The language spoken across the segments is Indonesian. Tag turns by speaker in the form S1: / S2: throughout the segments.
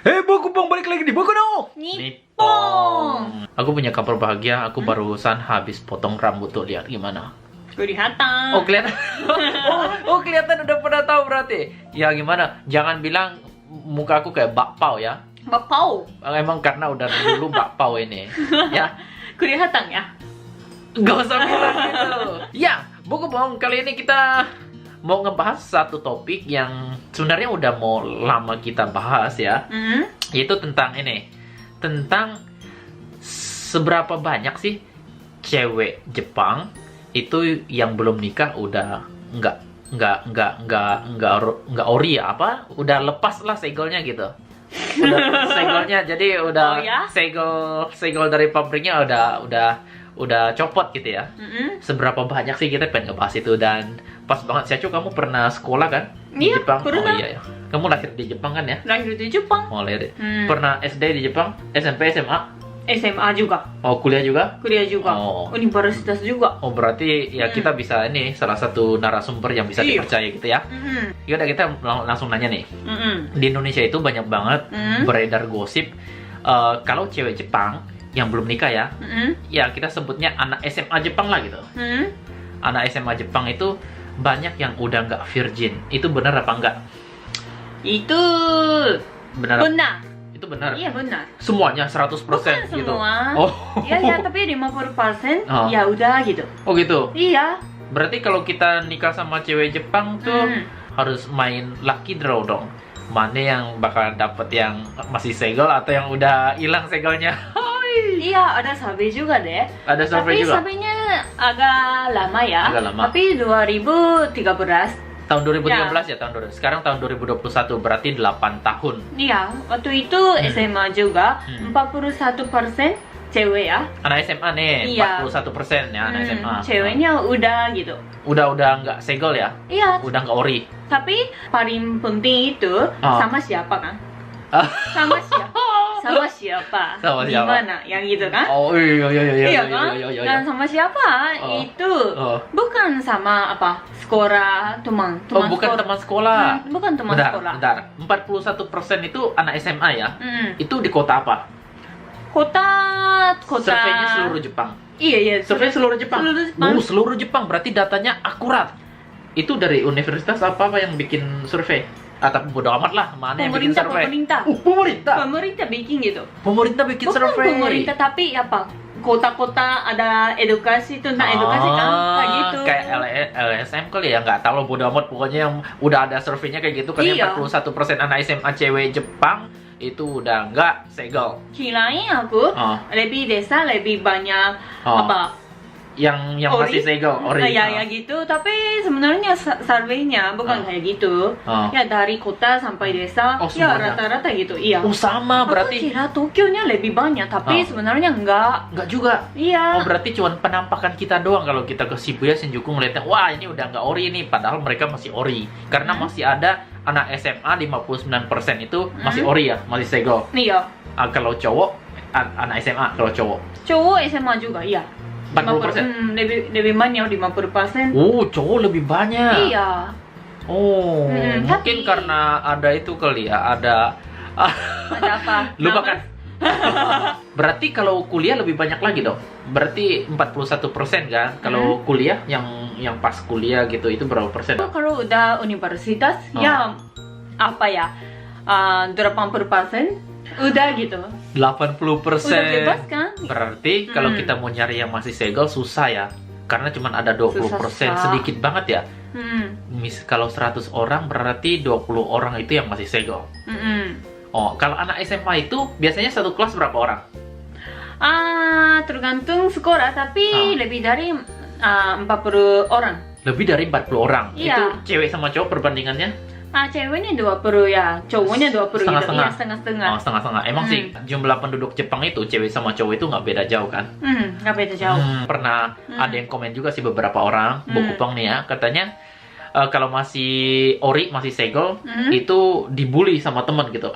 S1: Hei Bokupong, balik lagi di Boku no
S2: Nippon.
S1: Aku punya kabar bahagia, aku barusan habis potong rambut tuh, lihat gimana.
S2: Kelihatan.
S1: Oh kelihatan. oh kelihatan udah pada tahu berarti. Ya gimana? Jangan bilang muka aku kayak bakpao ya.
S2: Bakpao.
S1: Emang karena udah dulu bakpao ini. Ya.
S2: Kelihatan ya.
S1: Gak usah bilang gitu. Ya, Bokupong, kali ini kita mau ngebahas satu topik yang sebenarnya udah mau lama kita bahas ya. Yaitu tentang ini. Tentang seberapa banyak sih cewek Jepang itu yang belum nikah udah nggak ori ya, apa? Udah lepas lah segelnya gitu. Udah segelnya, jadi udah
S2: Oh, ya?
S1: segel dari pabriknya udah copot gitu ya. Seberapa banyak sih, kita pengen ngebahas itu. Dan pas banget sih, kamu pernah sekolah kan di
S2: Iya,
S1: Jepang?
S2: pernah.
S1: Oh iya ya. Kamu lahir di Jepang kan ya?
S2: Lahir di Jepang.
S1: Oh lahir. Pernah SD di Jepang? SMP, SMA?
S2: SMA juga.
S1: Oh kuliah juga?
S2: Kuliah juga.
S1: Oh.
S2: Universitas juga.
S1: Oh berarti ya kita bisa ini salah satu narasumber yang bisa
S2: Iya.
S1: dipercaya gitu ya. Yaudah kita langsung nanya nih. Di Indonesia itu banyak banget beredar gosip kalau cewek Jepang yang belum nikah ya, ya kita sebutnya anak SMA Jepang lah gitu. Anak SMA Jepang itu banyak yang udah nggak virgin. Itu benar apa enggak?
S2: Itu
S1: Benar.
S2: benar.
S1: Itu benar.
S2: Iya benar.
S1: Semuanya 100%
S2: Bukan
S1: gitu.
S2: semua.
S1: Oh.
S2: Iya tapi 50%
S1: Oh.
S2: ya udah gitu.
S1: Oh gitu.
S2: Iya.
S1: Berarti kalau kita nikah sama cewek Jepang tuh harus main lucky draw dong. Mana yang bakal dapet, yang masih segel atau yang udah hilang segelnya?
S2: Iya, ada survei juga deh.
S1: Ada survei
S2: Tapi
S1: juga.
S2: surveinya agak lama ya.
S1: Agak lama.
S2: Tapi 2013.
S1: Tahun 2013 ya, tahun 2000. Sekarang tahun 2021, berarti 8 tahun.
S2: Iya, waktu itu SMA juga 41% cewek ya.
S1: Anak SMA nih,
S2: Iya.
S1: 41% ya anak SMA.
S2: Ceweknya udah gitu.
S1: Udah nggak segel ya?
S2: Iya,
S1: Udah nggak ori.
S2: tapi paling penting itu sama siapa kan?
S1: Ah.
S2: Sama siapa? Sama siapa?
S1: Sama siapa?
S2: Gimana? Yang gitu kan?
S1: Oh iya
S2: Iya kan? Dan sama siapa?
S1: Oh.
S2: Itu
S1: Oh.
S2: bukan sama apa? Sekolah, teman
S1: Oh bukan
S2: sekolah.
S1: teman sekolah.
S2: Bukan teman sekolah.
S1: Bentar. 41% itu anak SMA ya? Itu di kota apa?
S2: Kota.
S1: Surveinya seluruh Jepang.
S2: Iya.
S1: Survei seluruh Jepang.
S2: Seluruh Jepang.
S1: Seluruh Jepang, berarti datanya akurat. Itu dari universitas apa yang bikin survei? Atau bodo amat lah, mana yang bikin survei?
S2: Pemerintah.
S1: Pemerintah.
S2: Pemerintah bikin gitu.
S1: Pemerintah bikin
S2: Bukan
S1: survei.
S2: pemerintah tapi apa? Kota-kota ada edukasi tentang edukasi kan? Kayak gitu.
S1: Kayak LSM kali ya, nggak tahu, bodo amat. Pokoknya yang udah ada surveinya kayak gitu kan.
S2: Iya.
S1: 41% anak SMA cewek Jepang itu udah nggak segel.
S2: Kirain aku lebih desa lebih banyak apa?
S1: Yang
S2: Ori?
S1: masih segel, ori.
S2: Ya gitu, tapi sebenarnya surveinya bukan kayak gitu. Ya dari kota sampai desa,
S1: Oh,
S2: ya
S1: semuanya.
S2: rata-rata gitu. Iya.
S1: Oh sama, berarti
S2: Aku kira Tokyo-nya lebih banyak, tapi sebenarnya enggak.
S1: nggak juga.
S2: Iya.
S1: Oh berarti cuma penampakan kita doang. Kalau kita ke Shibuya, Shinjuku ngeliatnya, wah ini udah nggak ori nih. Padahal mereka masih ori. Karena masih ada anak SMA 59% itu masih ori ya, masih segel.
S2: Iya.
S1: Kalau cowok, anak SMA kalau cowok.
S2: Cowok SMA juga, iya.
S1: 40%.
S2: Lebih banyak 50%.
S1: Oh, cowok lebih banyak.
S2: Iya.
S1: Oh, mungkin
S2: tapi-
S1: karena ada itu kali ya, ada
S2: Ada apa?
S1: lupakan. Berarti kalau kuliah lebih banyak lagi dong. Berarti 41% kan. Kalau kuliah yang pas kuliah gitu itu berapa persen?
S2: Kalau udah universitas, ya apa ya? 80% udah gitu.
S1: 80%.
S2: Udah bebas kan?
S1: Berarti kalau kita mau nyari yang masih segel susah ya. Karena cuma ada 20%,
S2: Susah.
S1: sedikit banget ya. Kalau 100 orang berarti 20 orang itu yang masih segel. Oh, kalau anak SMA itu biasanya satu kelas berapa orang?
S2: Tergantung sekolah, tapi lebih dari 40 orang.
S1: Lebih dari 40 orang.
S2: Iya.
S1: Itu cewek sama cowok perbandingannya?
S2: Ceweknya 20 ya, cowoknya 20 gitu.
S1: Setengah-setengah.
S2: Iya, setengah-setengah.
S1: Oh, setengah-setengah. Emang sih jumlah penduduk Jepang itu cewek sama cowok itu nggak beda jauh kan?
S2: Nggak beda jauh.
S1: Pernah ada yang komen juga sih beberapa orang, Bokupong nih ya, katanya kalau masih ori, masih segel, itu dibully sama temen gitu.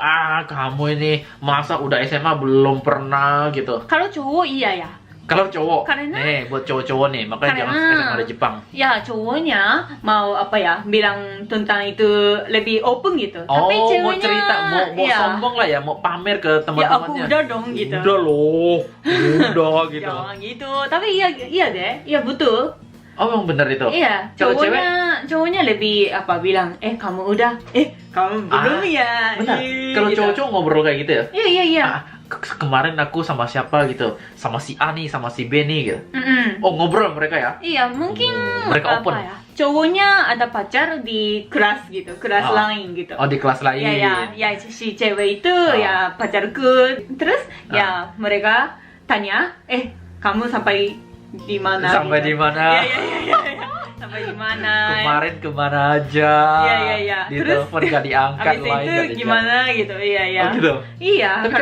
S1: Kamu ini masa udah SMA belum pernah gitu.
S2: Kalau cowok iya ya.
S1: Kalau cowok,
S2: Karena-
S1: nih buat cowok-cowok nih, makanya jangan
S2: Karena-
S1: SMA di Jepang.
S2: Ya cowoknya mau apa ya bilang tentang itu lebih open gitu.
S1: Oh,
S2: Tapi
S1: mau
S2: ceweknya
S1: cerita, mau
S2: ya,
S1: sombong lah ya, mau pamer ke
S2: ya aku
S1: teman-temannya.
S2: udah dong gitu.
S1: Udah loh, udah gitu.
S2: Jangan gitu. Tapi iya deh, iya betul.
S1: Oh, emang bener itu?
S2: Iya,
S1: Kalau
S2: cowoknya lebih apa bilang, kamu udah, kamu belum ya.
S1: Benar. Kalau
S2: Gitu.
S1: cowok-cowok ngobrol kayak gitu ya?
S2: Iya.
S1: Kemarin aku sama siapa gitu, sama si A nih, sama si B nih gitu.
S2: Mm-mm.
S1: Oh, ngobrol mereka ya?
S2: Iya, mungkin
S1: mereka
S2: apa
S1: open.
S2: ya? Cowoknya ada pacar di kelas gitu, kelas lain gitu.
S1: Oh, di kelas lain.
S2: Ya, si cewek itu ya pacarku. Terus ya mereka tanya, kamu sampai di mana?
S1: Sampai
S2: gitu.
S1: di mana?
S2: Iya. Sampai di mana?
S1: Kemarin kemana aja?
S2: Iya.
S1: Di
S2: Terus
S1: telepon gak diangkat,
S2: habis
S1: lain
S2: itu
S1: gak dijawab.
S2: gimana gitu? Iya.
S1: Oh gitu?
S2: Iya.
S1: Tapi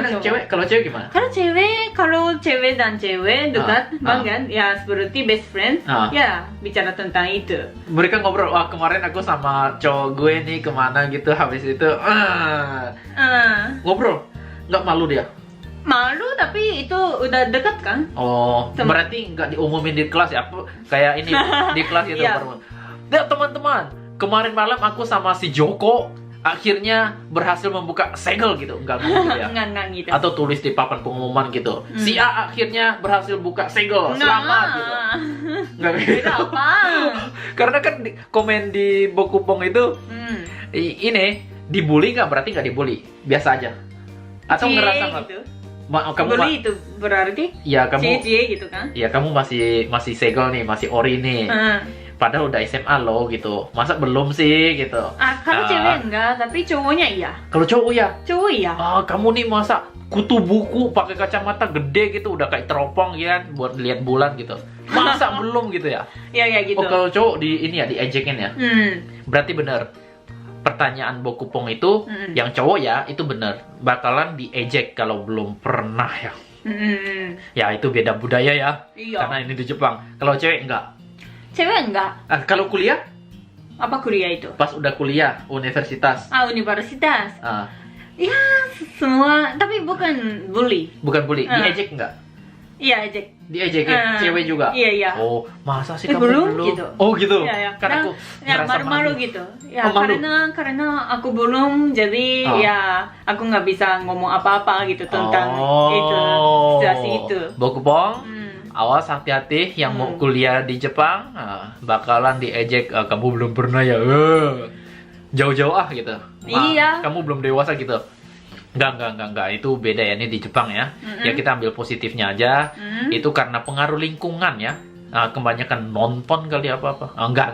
S1: kalau cewek gimana?
S2: Kalau cewek dan cewek dekat banget, ya seperti best friend, ya bicara tentang itu.
S1: Mereka ngobrol, wah kemarin aku sama cowok gue nih kemana gitu, habis itu ngobrol, nggak malu dia?
S2: Malu tapi itu udah dekat kan?
S1: Oh, berarti nggak diumumin di kelas ya? Kayak ini di kelas gitu.
S2: Iya.
S1: Nah, teman-teman, kemarin malam aku sama si Joko akhirnya berhasil membuka segel gitu, enggak gitu ya?
S2: Enggak gitu.
S1: Atau tulis di papan pengumuman gitu. Si A akhirnya berhasil buka segel, selamat gitu. Enggak gitu.
S2: Itu apa?
S1: Karena kan komen di Bokupong itu ini dibully nggak? Berarti nggak dibully, biasa aja. Atau ngerasa nggak?
S2: Gitu.
S1: Kamu
S2: Bully itu berarti
S1: ya kamu
S2: cie gitu kan?
S1: ya kamu masih segel nih, masih ori nih. Padahal udah SMA loh gitu. Masa belum sih gitu?
S2: Kalau cewek enggak, tapi cowoknya iya.
S1: Kalau cowok ya?
S2: Cowok iya.
S1: Kamu nih masa kutu buku pakai kacamata gede gitu, udah kayak teropong ya buat lihat bulan gitu. Masa belum gitu ya?
S2: Iya gitu.
S1: Oh, kalau cowok di ini ya diejekin ya? Berarti bener. Pertanyaan Bokupong itu yang cowok ya itu bener bakalan diejek kalau belum pernah ya. Ya itu beda budaya ya.
S2: Iya.
S1: Karena ini di Jepang. Kalau cewek enggak.
S2: Cewek enggak.
S1: Kalau kuliah?
S2: Apa kuliah itu?
S1: Pas udah kuliah universitas.
S2: Universitas.
S1: Ah,
S2: Ya semua, tapi bukan bully.
S1: bukan bully, diejek enggak?
S2: Iya ejek.
S1: Diejekin cewek juga.
S2: Iya.
S1: Oh, masa sih kamu
S2: belum
S1: belum?
S2: gitu.
S1: Oh gitu.
S2: Iya.
S1: Kan aku ngerasa
S2: malu gitu. Ya
S1: Oh, malu.
S2: karena aku belum, jadi ya aku nggak bisa ngomong apa-apa gitu tentang itu situasi itu.
S1: Bokupong, awas hati-hati yang mau kuliah di Jepang, bakalan diejek. Kamu belum pernah ya? Jauh-jauh gitu.
S2: Iya.
S1: Kamu belum dewasa gitu. Enggak. Itu beda ya, ini di Jepang ya. Ya kita ambil positifnya aja. Itu karena pengaruh lingkungan ya. Kebanyakan nonton kali apa-apa. Enggak.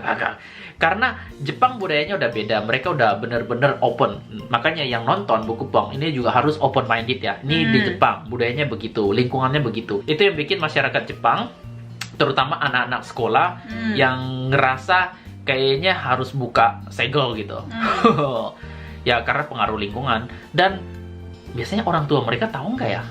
S1: Karena Jepang budayanya udah beda. Mereka udah bener-bener open. Makanya yang nonton Bokupong ini juga harus open minded ya. Ini di Jepang, budayanya begitu, lingkungannya begitu. Itu yang bikin masyarakat Jepang, terutama anak-anak sekolah yang ngerasa kayaknya harus buka segel gitu. Ya karena pengaruh lingkungan. Dan biasanya orang tua mereka tahu nggak ya?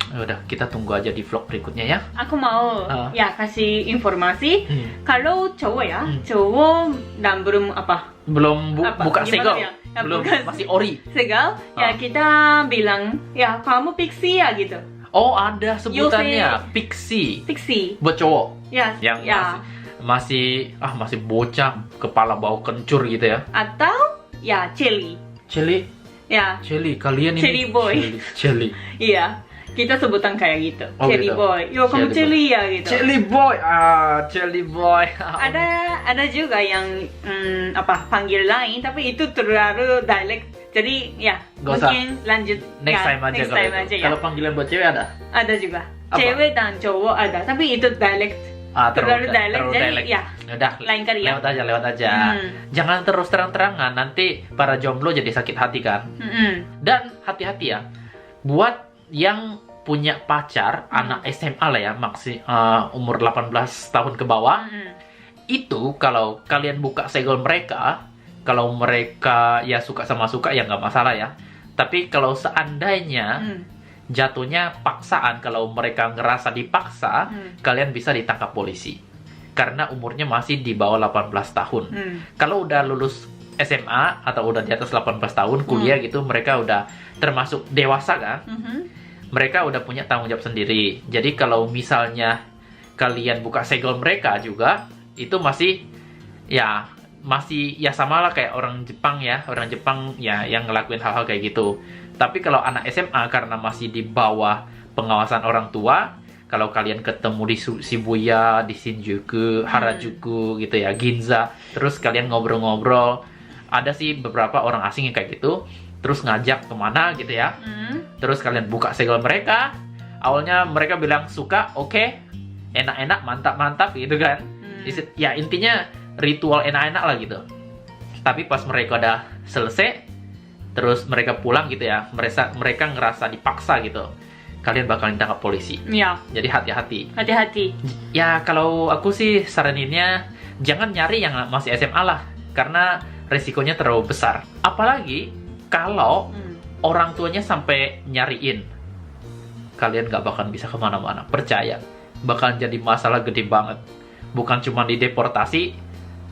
S1: Udah, kita tunggu aja di vlog berikutnya ya.
S2: Aku mau ya kasih informasi. Kalau cowok ya, cowok dan belum
S1: belum buka
S2: gimana
S1: segel,
S2: ya?
S1: belum
S2: Bukan
S1: masih ori.
S2: segel, ya kita bilang ya kamu pixie ya gitu.
S1: Oh, ada sebutannya pixie.
S2: Pixie.
S1: Buat cowok
S2: Ya.
S1: yang masih bocah, kepala bau kencur gitu ya.
S2: Atau ya Celi. Ya.
S1: Celi, kalian ini
S2: Celi boy.
S1: Celi.
S2: Iya. Kita sebutan kayak gitu.
S1: Oh,
S2: Celi
S1: gitu.
S2: boy. Yo kamu Celi ya gitu.
S1: Celi boy.
S2: Ada juga yang panggil lain, tapi itu terlalu dialect. Jadi ya
S1: Gak usah.
S2: mungkin lanjut
S1: Next
S2: ya,
S1: time aja
S2: next
S1: kalau
S2: time
S1: itu.
S2: aja ya.
S1: Kalau panggilan buat cewek ada?
S2: Ada juga.
S1: Apa?
S2: Cewek dan cowok ada, tapi itu dialect. Terlalu dialect, jadi ya
S1: udah,
S2: lain kali ya.
S1: lewat aja. Jangan terus terang-terangan, nanti para jomblo jadi sakit hati kan. Dan hati-hati ya, buat yang punya pacar, anak SMA lah ya, umur 18 tahun ke bawah, itu kalau kalian buka segel mereka, kalau mereka ya suka sama suka ya nggak masalah ya. Tapi kalau seandainya jatuhnya paksaan, kalau mereka ngerasa dipaksa, kalian bisa ditangkap polisi. Karena umurnya masih di bawah 18 tahun. Kalau udah lulus SMA atau udah di atas 18 tahun, kuliah gitu, mereka udah termasuk dewasa kan? mereka udah punya tanggung jawab sendiri. Jadi kalau misalnya kalian buka segel mereka juga, itu masih ya sama lah kayak orang Jepang ya yang ngelakuin hal-hal kayak gitu. Tapi kalau anak SMA karena masih di bawah pengawasan orang tua, kalau kalian ketemu di Shibuya, di Shinjuku, Harajuku gitu ya, Ginza, terus kalian ngobrol-ngobrol, ada sih beberapa orang asing yang kayak gitu, terus ngajak kemana gitu ya, terus kalian buka segel mereka, awalnya mereka bilang suka, oke, enak-enak, mantap-mantap gitu kan, ya intinya ritual enak-enak lah gitu. Tapi pas mereka udah selesai, terus mereka pulang gitu ya, mereka ngerasa dipaksa gitu, kalian bakal ditangkap polisi.
S2: Iya.
S1: Jadi hati-hati.
S2: Hati-hati.
S1: Ya kalau aku sih saraninnya jangan nyari yang masih SMA lah, karena resikonya terlalu besar. Apalagi kalau orang tuanya sampai nyariin, kalian gak bakal bisa kemana-mana. Percaya, bakal jadi masalah gede banget. Bukan cuma dideportasi,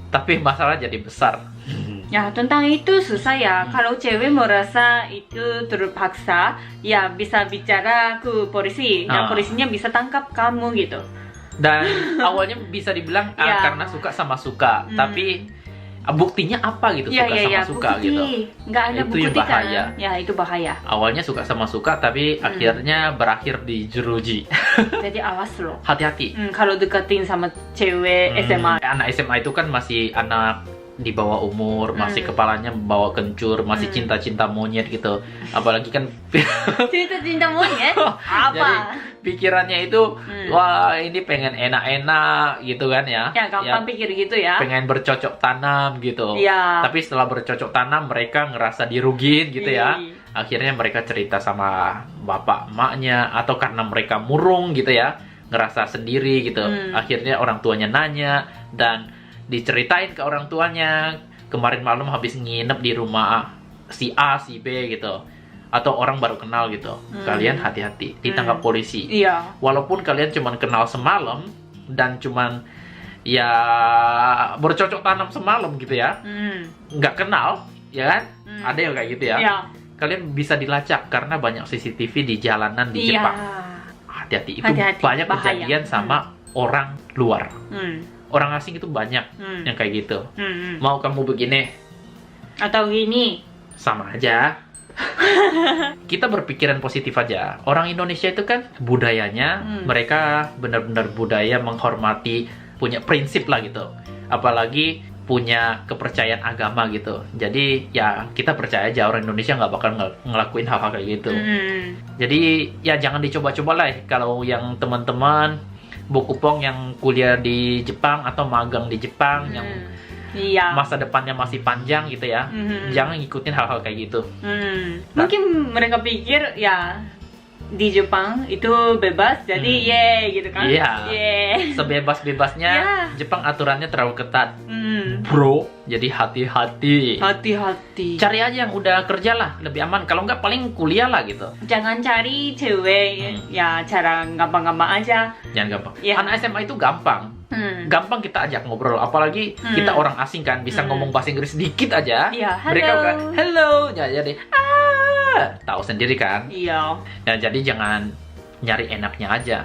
S1: tapi masalah jadi besar.
S2: Ya, tentang itu susah ya. Kalau cewek merasa itu terpaksa, ya bisa bicara ke polisi. Ya, polisinya bisa tangkap kamu gitu.
S1: Dan awalnya bisa dibilang karena suka sama suka, tapi buktinya apa gitu, suka sama suka
S2: bukti.
S1: gitu.
S2: Nggak ada
S1: itu
S2: bukti
S1: yang bahaya.
S2: kan? Ya, itu bahaya.
S1: Awalnya suka sama suka, tapi akhirnya berakhir di jeruji.
S2: Jadi awas loh.
S1: Hati-hati.
S2: Kalau deketin sama cewek SMA.
S1: Anak SMA itu kan masih anak di bawah umur, masih kepalanya bawa kencur, masih cinta-cinta monyet gitu. Apalagi kan
S2: cinta monyet? Apa?
S1: Jadi pikirannya itu wah ini pengen enak-enak gitu kan ya.
S2: Ya gampang pikir gitu ya.
S1: Pengen bercocok tanam gitu.
S2: Ya.
S1: Tapi setelah bercocok tanam mereka ngerasa dirugiin gitu ya. Akhirnya mereka cerita sama bapak emaknya, atau karena mereka murung gitu ya, ngerasa sendiri gitu. Akhirnya orang tuanya nanya dan diceritain ke orang tuanya, kemarin malam habis nginep di rumah si A, si B gitu, atau orang baru kenal gitu. Kalian hati-hati, ditangkap polisi.
S2: Iya.
S1: Walaupun kalian cuman kenal semalam dan cuman ya bercocok tanam semalam gitu ya, nggak kenal, ya kan? Ada yang kayak gitu ya.
S2: Iya.
S1: Kalian bisa dilacak karena banyak CCTV di jalanan di Jepang. Hati-hati, itu banyak
S2: bahaya.
S1: kejadian sama orang luar. Orang asing itu banyak yang kayak gitu. Mau kamu begini
S2: atau gini,
S1: sama aja. Kita berpikiran positif aja. Orang Indonesia itu kan budayanya, mereka benar-benar budaya menghormati, punya prinsip lah gitu. Apalagi punya kepercayaan agama gitu. Jadi ya kita percaya aja orang Indonesia nggak bakal ngelakuin hal-hal kayak gitu. Jadi ya jangan dicoba-coba lah kalau yang teman-teman Bokupong yang kuliah di Jepang atau magang di Jepang yang masa depannya masih panjang gitu ya, jangan ngikutin hal-hal kayak gitu.
S2: Mungkin mereka pikir ya di Jepang itu bebas, jadi gitu kan.
S1: Iya. Sebebas-bebasnya Jepang aturannya terlalu ketat. Bro, jadi hati-hati.
S2: Hati-hati.
S1: Cari aja yang udah kerja lah, lebih aman. Kalau nggak paling kuliah lah gitu.
S2: Jangan cari cewek ya cara gampang-gampang aja.
S1: Jangan gampang. Anak SMA itu gampang. Gampang kita ajak ngobrol, apalagi kita orang asing kan, bisa ngomong bahasa Inggris dikit aja. Mereka kan hello, ya jadi tahu sendiri kan.
S2: Iya.
S1: Ya jadi jangan nyari enaknya aja,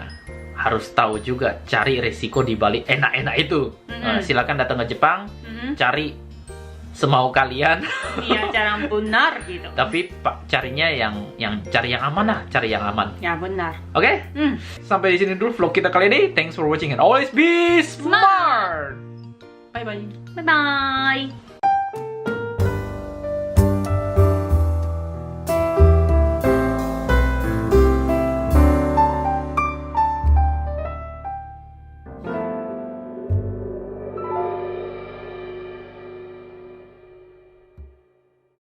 S1: harus tahu juga cari resiko di balik enak-enak itu. Silakan datang ke Jepang, cari semau kalian.
S2: Iya, cara benar gitu.
S1: Tapi carinya yang cari yang aman lah, cari yang aman.
S2: Ya benar.
S1: Oke? Sampai di sini dulu vlog kita kali ini. Thanks for watching and always be smart. Bye bye.
S2: Bye bye.